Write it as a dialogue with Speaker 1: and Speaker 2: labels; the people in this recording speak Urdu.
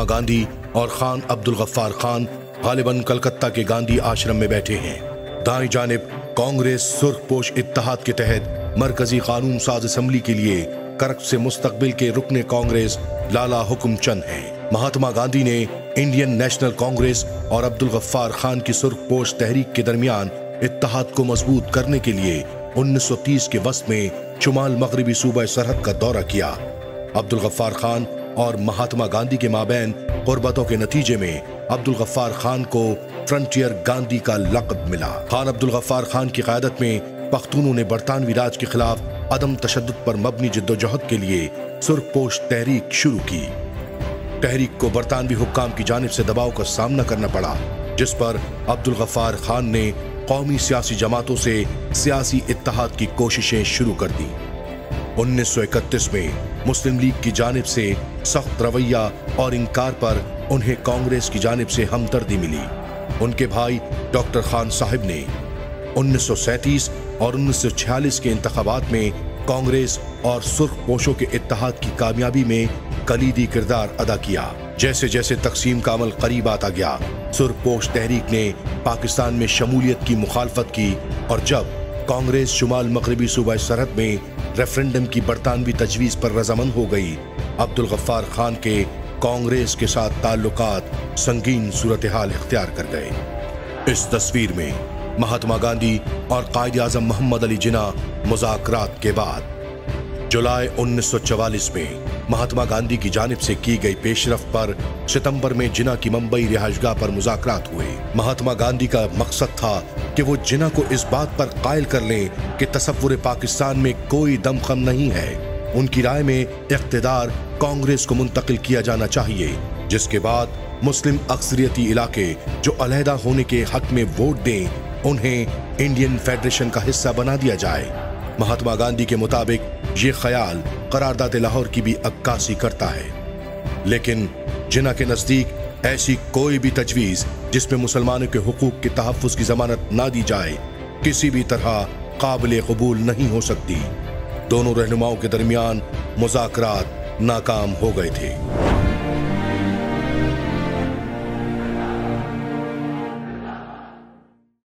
Speaker 1: گاندھی اور خان عبدالغفار خان غالباً کلکتہ کے گاندھی آشرم میں بیٹھے ہیں۔ دائیں جانب کانگریس سرخ پوش اتحاد کے تحت مرکزی قانون ساز اسمبلی کے لیے کرک سے مستقبل کے رکن کانگریس لالا حکم چند ہیں۔ مہاتما گاندھی نے انڈین نیشنل کانگریس اور عبدالغفار خان کی سرخ پوش تحریک کے درمیان اتحاد کو مضبوط کرنے کے لیے 1930 کے وسط میں شمال مغربی صوبہ سرحد کا دورہ کیا۔ عبدالغفار خان اور مہاتما گاندھی کے مابین قربتوں کے نتیجے میں عبدالغفار خان کو فرنٹیئر گاندھی کا لقب ملا۔ خان عبدالغفار خان کی قیادت میں پختونوں نے برطانوی راج کے خلاف عدم تشدد پر مبنی جدوجہد کے لیے سرخ پوش تحریک شروع کی۔ تحریک کو برطانوی حکام کی جانب سے دباؤ کا سامنا کرنا پڑا، جس پر عبدالغفار خان نے قومی سیاسی جماعتوں سے سیاسی اتحاد کی کوششیں شروع کر دیں۔ 1931 میں مسلم لیگ کی جانب سے سخت رویہ اور انکار پر انہیں کانگریس کی جانب سے ہمدردی ملی۔ ان کے بھائی ڈاکٹر خان صاحب نے 1937 اور 1946 کے انتخابات میں کانگریس اور سرخ پوشوں کے اتحاد کی کامیابی میں کلیدی کردار ادا کیا۔ جیسے جیسے تقسیم کا عمل قریب آتا گیا، سرخ پوش تحریک نے پاکستان میں شمولیت کی مخالفت کی، اور جب کانگریس شمال مغربی صوبہ سرحد میں ریفرنڈم کی برطانوی تجویز پر رضامند ہو گئی، عبدالغفار خان کے کانگریس کے ساتھ تعلقات سنگین صورتحال اختیار کر گئے۔ اس تصویر میں مہاتما گاندھی اور قائد اعظم محمد علی جناح مذاکرات کے بعد جولائی 1944 میں مہاتما گاندھی کی جانب سے کی گئی پیش رفت پر ستمبر میں جناح کی ممبئی رہائش گاہ پر مذاکرات ہوئے۔ مہاتما گاندھی کا مقصد تھا کہ وہ جناح کو اس بات پر قائل کر لیں کہ تصور پاکستان میں کوئی دم خم نہیں ہے۔ ان کی رائے میں اقتدار کانگریس کو منتقل کیا جانا چاہیے، جس کے بعد مسلم اکثریتی علاقے جو علیحدہ ہونے کے حق میں ووٹ دیں انہیں انڈین فیڈریشن کا حصہ بنا دیا جائے۔ مہاتما گاندھی کے مطابق یہ خیال قرارداد لاہور کی بھی عکاسی کرتا ہے، لیکن جناح کے نزدیک ایسی کوئی بھی تجویز جس میں مسلمانوں کے حقوق کے تحفظ کی ضمانت نہ دی جائے کسی بھی طرح قابل قبول نہیں ہو سکتی۔ دونوں رہنماؤں کے درمیان مذاکرات ناکام ہو گئے تھے۔